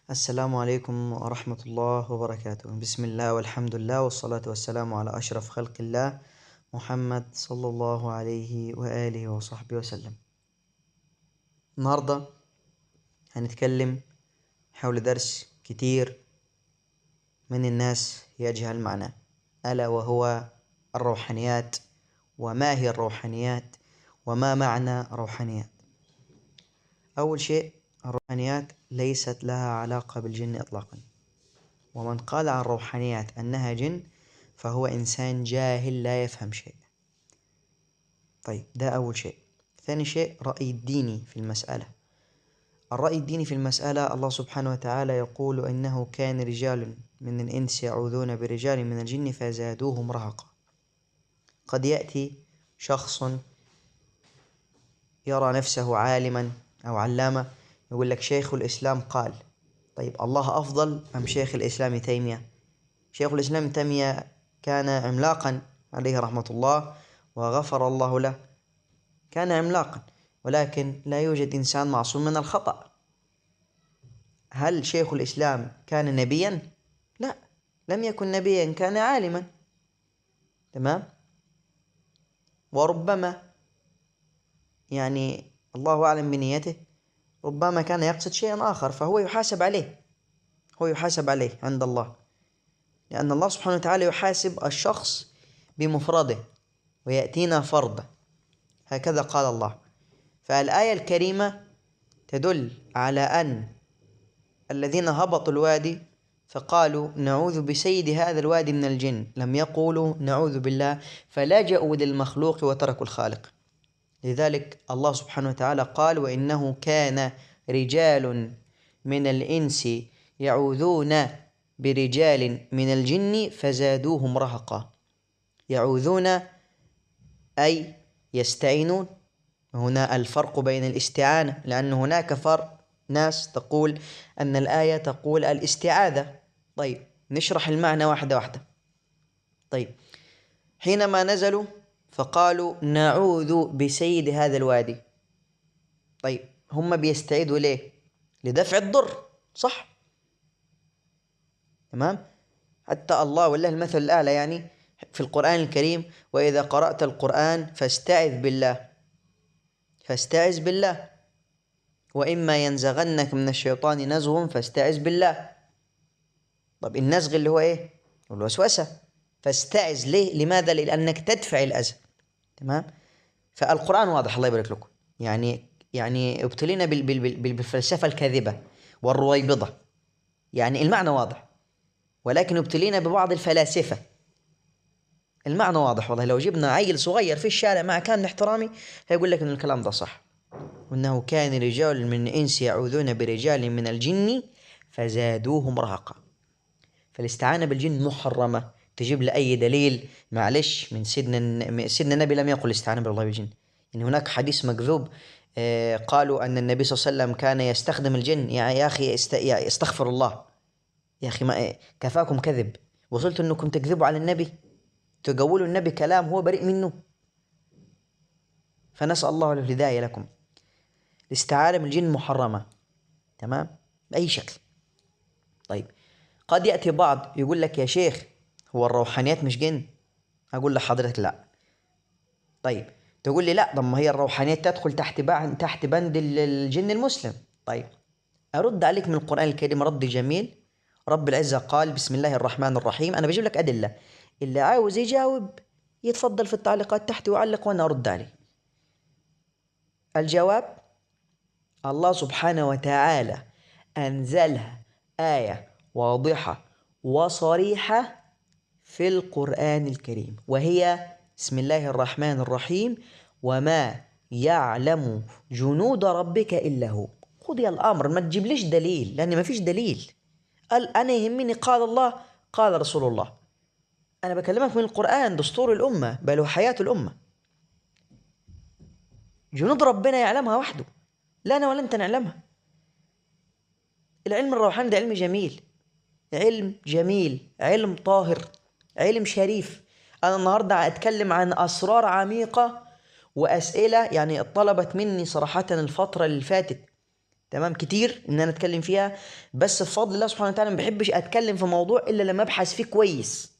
السلام عليكم ورحمة الله وبركاته. بسم الله والحمد لله والصلاة والسلام على أشرف خلق الله محمد صلى الله عليه وآله وصحبه وسلم. النهاردة هنتكلم حول درس كتير من الناس يجهل معناه، ألا وهو الروحانيات. وما هي الروحانيات؟ وما معنى روحانيات؟ أول شيء، الروحانيات ليست لها علاقة بالجن إطلاقا، ومن قال عن الروحانيات أنها جن فهو إنسان جاهل لا يفهم شيء. طيب، ده أول شيء. ثاني شيء، رأي الديني في المسألة. الرأي الديني في المسألة، الله سبحانه وتعالى يقول إنه كان رجال من الإنس يعوذون برجال من الجن فزادوهم رهقا. قد يأتي شخص يرى نفسه عالما أو علامة يقول لك شيخ الإسلام قال. طيب، الله أفضل أم شيخ الإسلام تيمية؟ شيخ الإسلام تيمية كان عملاقا عليه رحمة الله وغفر الله له، كان عملاقا، ولكن لا يوجد إنسان معصوم من الخطأ. هل شيخ الإسلام كان نبيا؟ لا، لم يكن نبيا، كان عالما. تمام؟ وربما الله أعلم بنيته، ربما كان يقصد شيئا آخر، فهو يحاسب عليه، هو يحاسب عليه عند الله، لأن الله سبحانه وتعالى يحاسب الشخص بمفرده ويأتينا فردا، هكذا قال الله. فالآية الكريمة تدل على أن الذين هبطوا الوادي فقالوا نعوذ بسيد هذا الوادي من الجن، لم يقولوا نعوذ بالله، فلجأوا للمخلوق وتركوا الخالق. لذلك الله سبحانه وتعالى قال وإنه كان رجال من الإنس يعوذون برجال من الجن فزادوهم رهقا. يعوذون أي يستعينون. هنا الفرق بين الاستعانة، لأن هناك فرق، ناس تقول أن الآية تقول الاستعاذة. طيب، نشرح المعنى واحدة واحدة. طيب، حينما نزلوا فقالوا نعوذ بسيد هذا الوادي. طيب، هم بيستعيذوا ليه؟ لدفع الضر، صح؟ تمام؟ حتى الله والله المثل الأعلى في القرآن الكريم وإذا قرأت القرآن فاستعذ بالله وإما ينزغنك من الشيطان نزغ فاستعذ بالله. طب النزغ اللي هو إيه؟ الوسوسة. فاستعذ ليه؟ لماذا؟ لأنك تدفع الأذى. تمام؟ فالقرآن واضح، الله يبارك لكم. ابتلينا بالفلسفة الكاذبة والرويبضة، المعنى واضح، ولكن ابتلينا ببعض الفلاسفة. المعنى واضح والله، لو جبنا عيل صغير في الشارع مع كامل احترامي هيقول لك إن الكلام ده صح. وإنه كان رجال من الإنس يعوذون برجال من الجن فزادوهم رهقا. فالاستعانة بالجن محرمة. تجيب لي أي دليل؟ معلش، من سيدنا النبي لم يقل استعانة بالله بالجن. هناك حديث مكذوب، قالوا أن النبي صلى الله عليه وسلم كان يستخدم الجن. يا أخي استغفر الله، يا أخي ما كفاكم كذب، وصلت أنكم تكذبوا على النبي، تقولوا النبي كلام هو بريء منه. فنسأل الله الهداية لكم. الاستعانة بالجن محرمة، تمام، بأي شكل. طيب، قد يأتي بعض يقول لك يا شيخ هو الروحانيات مش جن؟ أقول لحضرتك لا. طيب، تقول لي لا، طب ما هي الروحانيات تدخل تحت بند الجن المسلم. طيب، أرد عليك من القرآن الكريم رد جميل. رب العزة قال بسم الله الرحمن الرحيم. أنا بجيب لك أدلة، اللي عاوز يجاوب يتفضل في التعليقات تحت ويعلق وأنا أرد عليه. الجواب، الله سبحانه وتعالى أنزلها آية واضحة وصريحة في القرآن الكريم، وهي بسم الله الرحمن الرحيم وما يعلم جنود ربك إلا هو. قضي الأمر، ما تجيبليش دليل، لأن ما فيش دليل. قال أنا يهمني قال الله قال رسول الله. أنا بكلمك من القرآن، دستور الأمة بل وحياة الأمة. جنود ربنا يعلمها وحده، لا أنا ولا أنت نعلمها. العلم الروحاني ده علم جميل، علم جميل، علم طاهر، علم شريف. أنا النهاردة أتكلم عن أسرار عميقة وأسئلة طلبت مني صراحة الفترة اللي فاتت تمام، كتير ان انا اتكلم فيها، بس بفضل الله سبحانه وتعالى ما بحبش اتكلم في موضوع الا لما ابحث فيه كويس.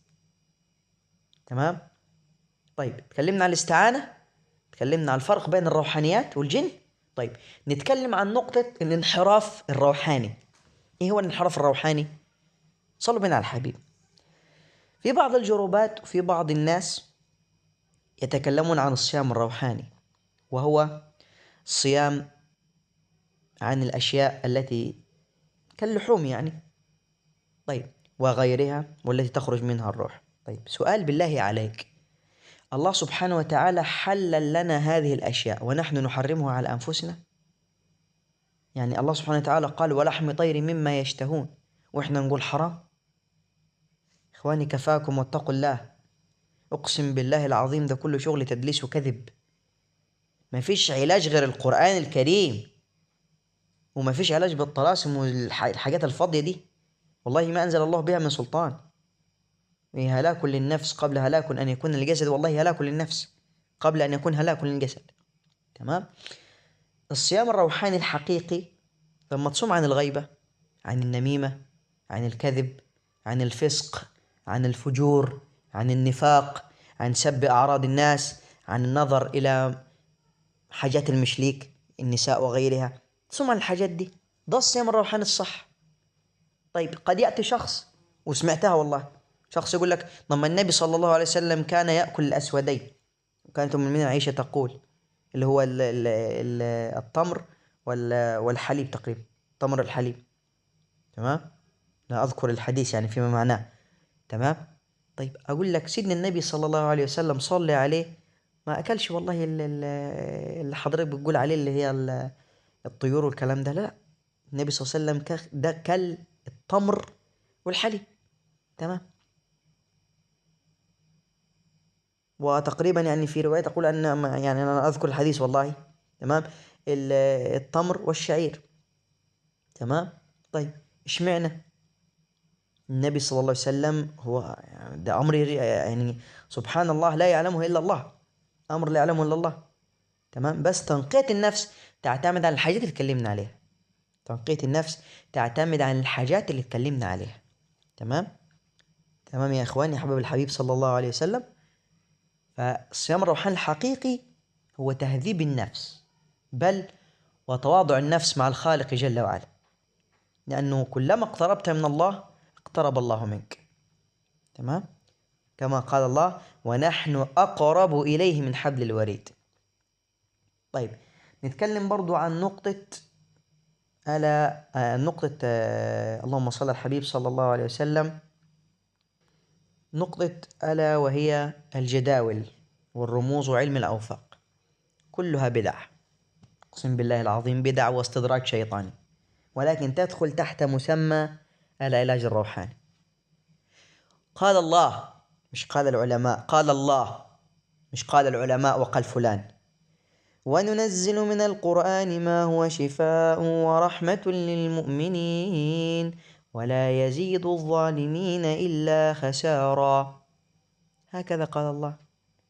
تمام. طيب اتكلمنا عن الاستعانة، اتكلمنا عن الفرق بين الروحانيات والجن. طيب نتكلم عن نقطة الانحراف الروحاني. ايه هو الانحراف الروحاني؟ صلوا بنا على الحبيب. في بعض الجروبات وفي بعض الناس يتكلمون عن الصيام الروحاني، وهو الصيام عن الأشياء التي كاللحوم يعني، طيب، وغيرها والتي تخرج منها الروح. طيب سؤال بالله عليك، الله سبحانه وتعالى حلل لنا هذه الأشياء ونحن نحرمها على أنفسنا؟ يعني الله سبحانه وتعالى قال ولحم طير مما يشتهون، وإحنا نقول حرام؟ إخواني كفاكم واتقوا الله، أقسم بالله العظيم ده كله شغل تدليس وكذب. ما فيش علاج غير القرآن الكريم، وما فيش علاج بالطلاسم والحاجات الفاضية دي، والله ما أنزل الله بها من سلطان. هلاك للنفس قبل هلاك أن يكون الجسد، والله هلاك للنفس قبل أن يكون هلاك للجسد. تمام. الصيام الروحاني الحقيقي لما تصوم عن الغيبة، عن النميمة، عن الكذب، عن الفسق، عن الفجور، عن النفاق، عن سب أعراض الناس، عن النظر إلى حاجات المشليك النساء وغيرها، تصوم عن الحاجات دي، ده الصيام الروحاني الصح. طيب قد يأتي شخص، وسمعتها والله، شخص يقول لك لما النبي صلى الله عليه وسلم كان يأكل الأسودين، وكانت أم المؤمنين عائشة تقول اللي هو التمر والحليب تقريبا، تمر الحليب. تمام، لا أذكر الحديث يعني فيما معناه. تمام. طيب أقول لك سيدنا النبي صلى الله عليه وسلم صلى عليه ما أكلش والله اللي حضرتك بتقول عليه اللي هي الطيور والكلام ده، لا، النبي صلى الله عليه وسلم ده كل التمر والحليب. تمام. وتقريبا يعني في رواية تقول أن يعني أنا أذكر الحديث والله. تمام. التمر والشعير. تمام. طيب اشمعنى النبي صلى الله عليه وسلم هو يعني ده أمر يعني سبحان الله لا يعلمه إلا الله، أمر لا يعلمه إلا الله. تمام. بس تنقية النفس تعتمد على الحاجات اللي اتكلمنا عليها، تنقية النفس تعتمد على الحاجات اللي اتكلمنا عليها. تمام. تمام يا إخواني حبيب الحبيب صلى الله عليه وسلم. فالصيام الروحاني الحقيقي هو تهذيب النفس، بل وتواضع النفس مع الخالق جل وعلا، لأنه كلما اقتربت من الله اقترب الله منك. تمام. كما قال الله ونحن أقرب إليه من حبل الوريد. طيب نتكلم برضو عن نقطة اللهم صل على الحبيب صلى الله عليه وسلم، نقطة ألا وهي الجداول والرموز وعلم الأوفاق، كلها بدع، أقسم بالله العظيم بدع واستدراج شيطاني، ولكن تدخل تحت مسمى العلاج الروحاني. قال الله، مش قال العلماء، قال الله مش قال العلماء وقال فلان. وننزل من القرآن ما هو شفاء ورحمة للمؤمنين ولا يزيد الظالمين إلا خسارا. هكذا قال الله.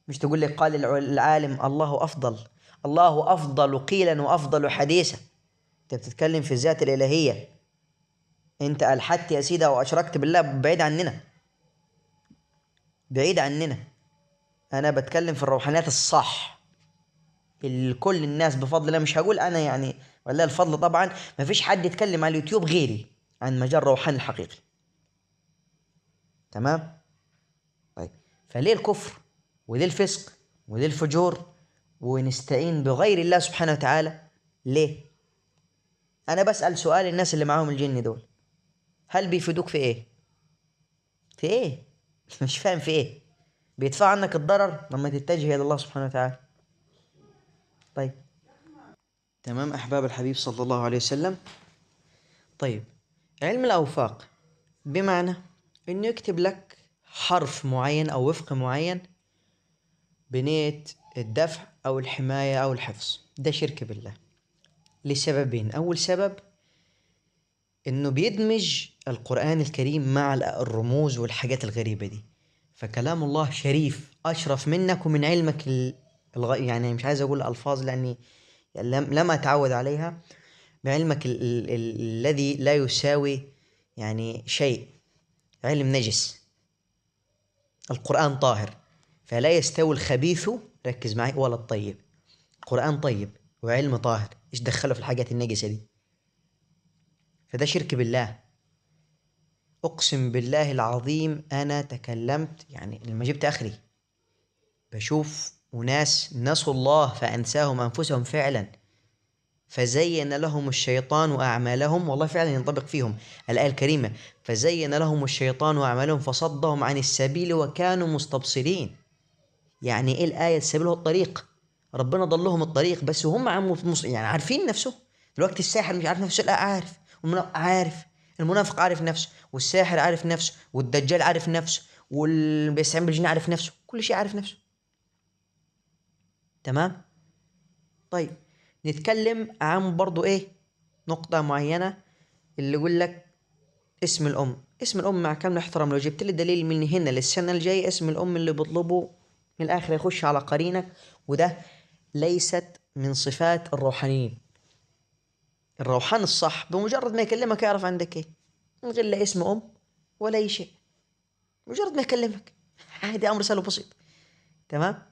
مش تقول لي قال العالم الله أفضل، الله أفضل قيلا وأفضل حديثا. أنت بتتكلم في الذات الإلهية، أنت ألحدت يا سيدة وأشركت بالله، بعيد عننا، بعيد عننا. أنا بتكلم في الروحانيات الصح، كل الناس بفضل الله، مش هقول أنا يعني ولا الفضل طبعا، ما فيش حد يتكلم على اليوتيوب غيري عن مجال الروحاني الحقيقي. تمام. طيب فليه الكفر وليه الفسق وليه الفجور ونستعين بغير الله سبحانه وتعالى؟ ليه؟ أنا بسأل سؤال الناس اللي معاهم الجن دول، هل بيفيدوك في إيه؟ في إيه؟ مش فاهم في إيه؟ بيدفع عنك الضرر لما تتجه إلى الله سبحانه وتعالى. طيب تمام أحباب الحبيب صلى الله عليه وسلم. طيب علم الأوفاق بمعنى إنه يكتب لك حرف معين أو وفق معين بنية الدفع أو الحماية أو الحفظ، ده شرك بالله لسببين. أول سبب إنه بيدمج القرآن الكريم مع الرموز والحاجات الغريبة دي، فكلام الله شريف أشرف منك ومن علمك يعني مش عايز أقول ألفاظ لأني لم أتعود عليها، بعلمك الذي لا يساوي يعني شيء، علم نجس. القرآن طاهر، فلا يستوي الخبيث، ركز معي، ولا الطيب. القرآن طيب وعلم طاهر، ايش دخله في الحاجات النجسة دي؟ فده شرك بالله. اقسم بالله العظيم انا تكلمت يعني لما جبت اخري، بشوف وناس نسوا الله فانساهم انفسهم فعلا، فزين لهم الشيطان اعمالهم، والله فعلا ينطبق فيهم الايه الكريمه، فزين لهم الشيطان اعمالهم فصدهم عن السبيل وكانوا مستبصرين. يعني ايه الايه؟ السبيل هو الطريق، ربنا ضلهم الطريق بس وهم يعني عارفين نفسه. دلوقتي الساحر مش عارف نفسه، لا عارف، عارف، المنافق عارف نفسه، والساحر عارف نفسه، والدجال عارف نفسه، واللي بيستعين بالجن عارف نفسه، كل شيء عارف نفسه. تمام. طيب نتكلم عن برضو ايه، نقطة معينة، اللي يقول لك اسم الأم. اسم الأم مع كامل احترام لو جبت لي دليل من هنا للسنة الجاية اسم الأم اللي بطلبه من الآخر يخش على قرينك، وده ليست من صفات الروحانيين. الروحان الصح بمجرد ما يكلمك يعرف عندك ايه، من غير لا اسم أم ولا أي شيء، مجرد ما يكلمك عادي، أمر سهل وبسيط. تمام.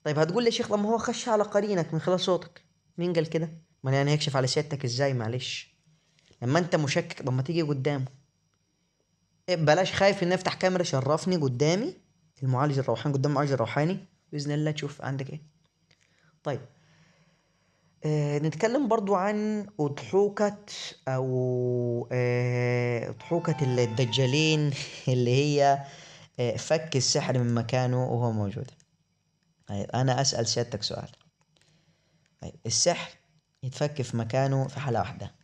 طيب هتقول لي يا شيخ لما هو خش على قرينك من خلال صوتك، مين قال كده؟ ما أنا يعني هيكشف على سيادتك ازاي؟ معلش، لما انت مشكك لما تيجي قدامه بلاش خايف ان افتح كاميرا، شرفني قدامي المعالج الروحاني، قدام المعالج الروحاني باذن الله تشوف عندك ايه. طيب نتكلم برضو عن أضحوكة أو أضحوكة الدجالين اللي هي فك السحر من مكانه وهو موجود. طيب أنا أسأل سيادتك سؤال. طيب السحر يتفك في مكانه في حالة واحدة،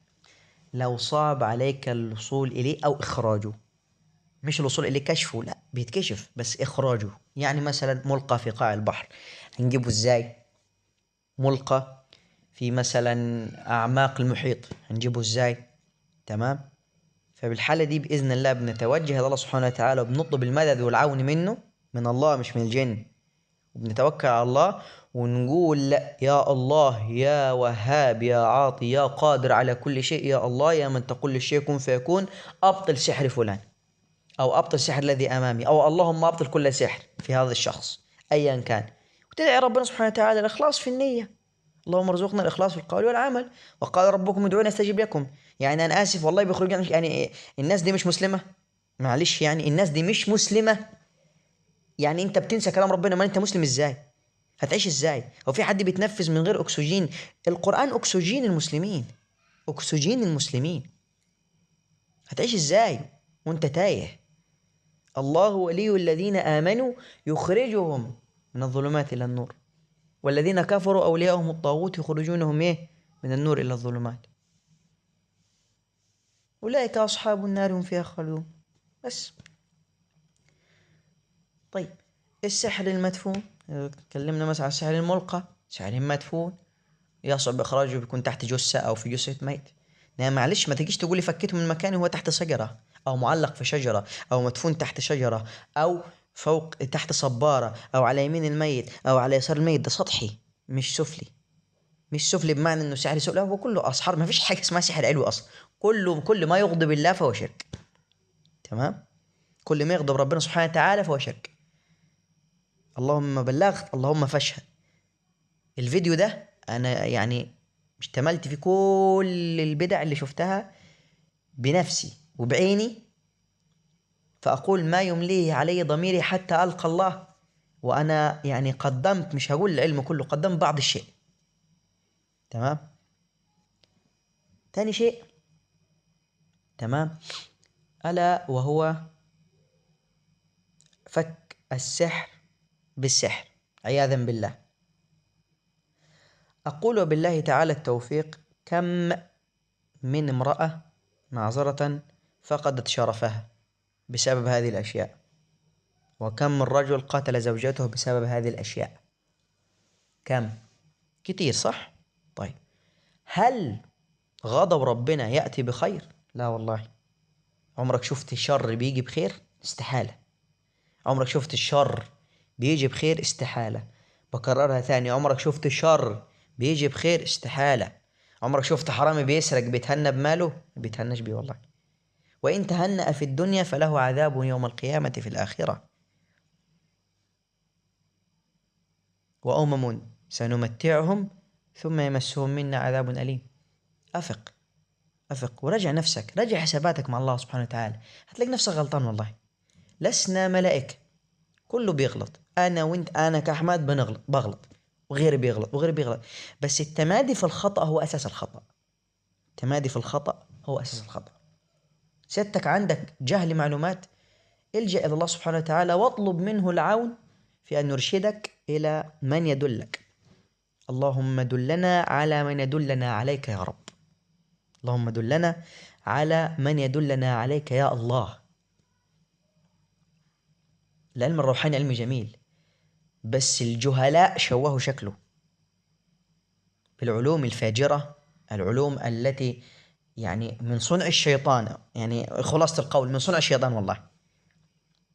لو صعب عليك الوصول إليه أو إخراجه. مش الوصول إليه كشفه، لا بيتكشف بس إخراجه. يعني مثلا ملقى في قاع البحر، هنجيبه إزاي؟ ملقى في مثلا أعماق المحيط، هنجيبه إزاي؟ تمام. فبالحالة دي بإذن الله بنتوجه إلى الله سبحانه وتعالى وبنطلب المدد والعون منه، من الله مش من الجن، وبنتوكل على الله ونقول لا يا الله يا وهاب يا عاطي يا قادر على كل شيء، يا الله يا من تقول للشيء كن فيكون، أبطل سحر فلان، أو أبطل السحر الذي أمامي، أو اللهم أبطل كل سحر في هذا الشخص أيا كان، وتدعي ربنا سبحانه وتعالى الإخلاص في النية. اللهم ارزقنا الإخلاص في القول والعمل، وقال ربكم ادعوني أستجب لكم. يعني أنا آسف والله بيخرج يعني الناس دي مش مسلمة، معلش يعني الناس دي مش مسلمة. يعني أنت بتنسى كلام ربنا، ما أنت مسلم إزاي؟ هتعيش إزاي؟ هو في حد بيتنفس من غير أكسجين؟ القرآن أكسجين المسلمين، أكسجين المسلمين. هتعيش إزاي وأنت تايه؟ الله ولي الذين آمنوا يخرجهم من الظلمات إلى النور، والذين كفروا أولياءهم الطاغوت يخرجونهم إيه؟ من النور إلى الظلمات، أولئك أصحاب النار هم فيها خالدون. بس. طيب السحر المدفون، تكلمنا مثلا عن السحر الملقى، سحر مدفون يصعب إخراجه، بيكون تحت جثة أو في جثة ميت. يعني معلش ما تجيش تقولي فكيته من مكانه هو تحت شجرة، أو معلق في شجرة، أو مدفون تحت شجرة، أو فوق تحت صبارة، أو على يمين الميت أو على يسار الميت. ده سطحي مش سفلي. مش سفلي بمعنى إنه سحر سفلي، هو كله أسحار، ما فيش حاجة اسمها سحر علوي أصلا. كل ما يغضب الله فهو شرك. تمام. كل ما يغضب ربنا سبحانه وتعالى فهو شرك. اللهم بلغت اللهم فاشهد. الفيديو ده انا يعني اشتملت في كل البدع اللي شفتها بنفسي وبعيني، فاقول ما يمليه علي ضميري حتى القى الله، وانا يعني قدمت، مش هقول العلم كله، قدمت بعض الشيء. تمام. تاني شيء، تمام، الا وهو فك السحر بالسحر عياذا بالله. اقول بالله تعالى التوفيق، كم من امرأة معذرة فقدت شرفها بسبب هذه الأشياء، وكم من رجل قتل زوجته بسبب هذه الأشياء. كم؟ كتير صح؟ طيب هل غضب ربنا يأتي بخير؟ لا والله. عمرك شفت الشر بيجي بخير؟ استحالة. عمرك شفت الشر بيجي بخير؟ استحالة. بكررها ثاني، عمرك شفت الشر بيجي بخير؟ استحالة. عمرك شفت حرامي بيسرق بيتهنى بماله؟ بيتهناش بيه والله. وإن تهنأ في الدنيا فله عذاب يوم القيامة في الآخرة. وأمم سنمتعهم ثم يمسهم منا عذاب أليم. أفق ورجع نفسك، رجع حساباتك مع الله سبحانه وتعالى، هتلاقي نفسك غلطان والله. لسنا ملائكة، كله بيغلط، أنا وأنت، أنا كأحمد بغلط، وغيري بيغلط، بس التمادي في الخطأ هو أساس الخطأ. التمادي في الخطأ هو أساس الخطأ. سيادتك عندك جهل معلومات، الجأ إلى الله سبحانه وتعالى واطلب منه العون في أن يرشدك إلى من يدلك. اللهم دلنا على من يدلنا عليك يا رب. اللهم دلنا على من يدلنا عليك يا الله. العلم الروحاني علم جميل، بس الجهلاء شوهوا شكله بالعلوم الفاجرة، العلوم التي يعني من صنع الشيطان، يعني خلاصة القول من صنع الشيطان والله،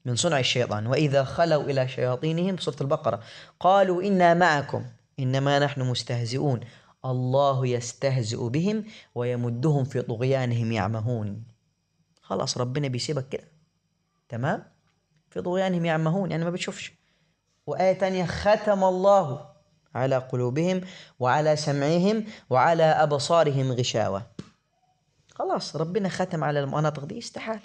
من صنع الشيطان. وإذا خلوا إلى شياطينهم، سورة البقرة، قالوا إنا معكم إنما نحن مستهزئون الله يستهزئ بهم ويمدهم في طغيانهم يعمهون. خلاص ربنا بيسيبك كده، تمام، في طغيانهم يعمهون، يعني ما بتشوفش. وآية تانية، ختم الله على قلوبهم وعلى سمعهم وعلى أبصارهم غشاوة. خلاص ربنا ختم على المناطق دي، استحال.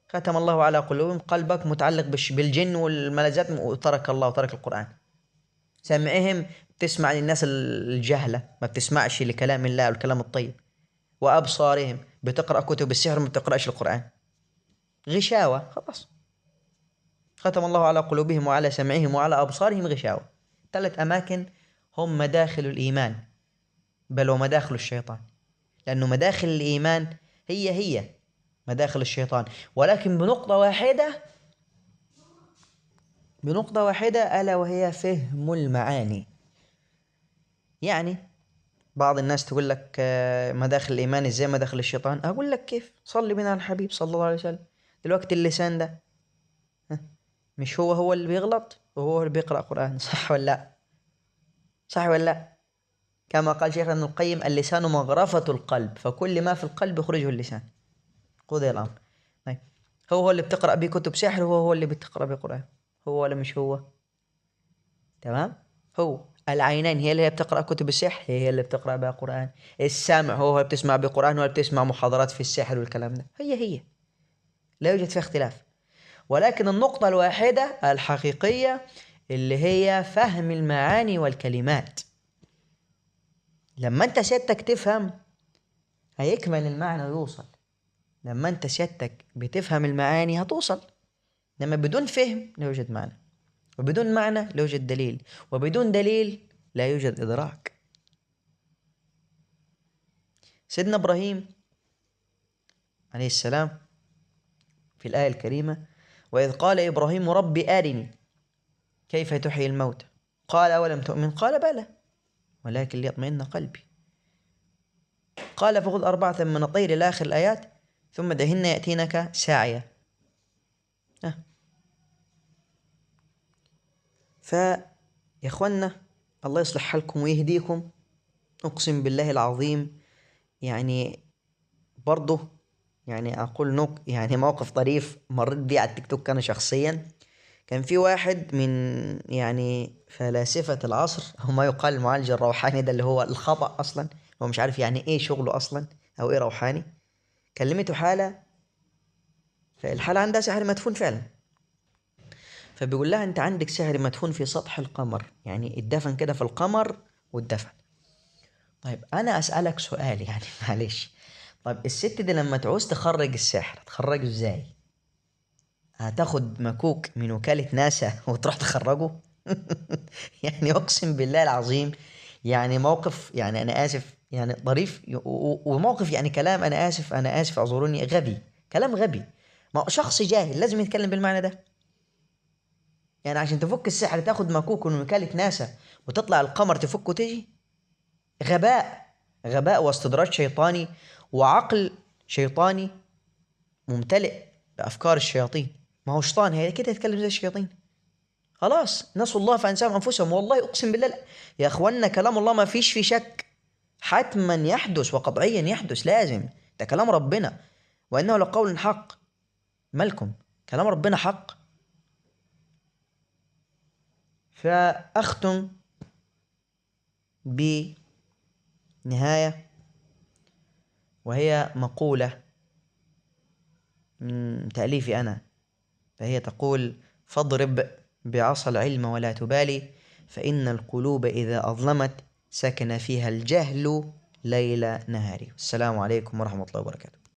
ختم الله على قلوبهم، قلبك متعلق بالجن والملذات، وترك الله وترك القرآن. سمعهم، بتسمع للناس الجهلة، ما بتسمعش لكلام الله والكلام الطيب. وأبصارهم، بتقرأ كتب السحر ما بتقرأش القرآن. غشاوة، خلاص ختم الله على قلوبهم وعلى سمعهم وعلى أبصارهم غشاوة. 3 أماكن هم مداخل الإيمان، بل ومداخل الشيطان، لأنه مداخل الإيمان هي مداخل الشيطان، ولكن بنقطة واحدة ألا وهي فهم المعاني. يعني بعض الناس تقول لك مداخل الإيمان إزاي مداخل الشيطان؟ أقول لك كيف. صلي بنا على الحبيب صلى الله عليه وسلم. دلوقتي اللسان ده مش هو اللي بيغلط وهو اللي بيقرأ قرآن، صح ولا لا؟ صح ولا لا؟ كما قال شيخنا ابن القيم، اللسان مغرفة القلب، فكل ما في القلب يخرجه اللسان. قضي الأمر. طيب هو اللي بتقرأ بيه كتب سحر، هو اللي بتقرأ بيه قرآن، هو ولا مش هو؟ تمام. هو العينين هي اللي بتقرأ كتب السحر، هي اللي بتقرأ بها قرآن. السمع هو اللي بتسمع بقرآن، ولا بتسمع محاضرات في السحر والكلام ده، هي لا يوجد فيها اختلاف. ولكن النقطة الواحدة الحقيقية اللي هي فهم المعاني والكلمات. لما انت سيادتك تفهم هيكمل المعنى ويوصل. لما انت سيادتك بتفهم المعاني هتوصل. لما بدون فهم لا يوجد معنى، وبدون معنى لا يوجد دليل، وبدون دليل لا يوجد إدراك. سيدنا إبراهيم عليه السلام في الآية الكريمة، وإذ قال إبراهيم رب أرني كيف تحيي الموتى قال أولم تؤمن قال بلى ولكن ليطمئن قلبي قال فخذ 4 من الطير إلى آخر الآيات ثم دهن يأتينك ساعية. فيا إخوانا الله يصلح حالكم ويهديكم. أقسم بالله العظيم يعني برضه يعني أقول يعني موقف طريف مريت بيه على التيك توك أنا شخصيا. كان في واحد من يعني فلاسفة العصر، أو ما يقال المعالج الروحاني ده اللي هو الخطأ أصلا، هو مش عارف يعني إيه شغله أصلا أو إيه روحاني. كلمته حالة، فالحالة عندها سحر مدفون فعلا، فبيقول لها أنت عندك سحر مدفون في سطح القمر، يعني الدفن كده في القمر والدفن. طيب أنا أسألك سؤال يعني معلش، طيب الست دي لما تعوز تخرج السحر تخرجه إزاي؟ هتاخد مكوك من وكالة ناسا وتروح تخرجه؟ يعني أقسم بالله العظيم يعني موقف، يعني أنا آسف يعني ظريف، وموقف يعني كلام أنا آسف اعذروني، غبي، كلام غبي. ما شخص جاهل لازم يتكلم بالمعنى ده. يعني عشان تفك السحر تاخد مكوك من وكالة ناسا وتطلع القمر تفك وتجي؟ غباء واستدراج شيطاني وعقل شيطاني ممتلئ بأفكار الشياطين. ما هو شيطان، هي كده يتكلم زي الشياطين. خلاص نسوا الله فأنساهم أنفسهم. والله أقسم بالله يا أخوانا كلام الله ما فيش فيه شك، حتما يحدث وقطعيا يحدث، لازم. ده كلام ربنا، وإنه لقول حق. مالكم؟ كلام ربنا حق. فأختم بنهاية، وهي مقولة من تأليفي أنا، فهي تقول: فاضرب بعصا العلم ولا تبالي، فإن القلوب إذا أظلمت سكن فيها الجهل ليل نهاري. السلام عليكم ورحمة الله وبركاته.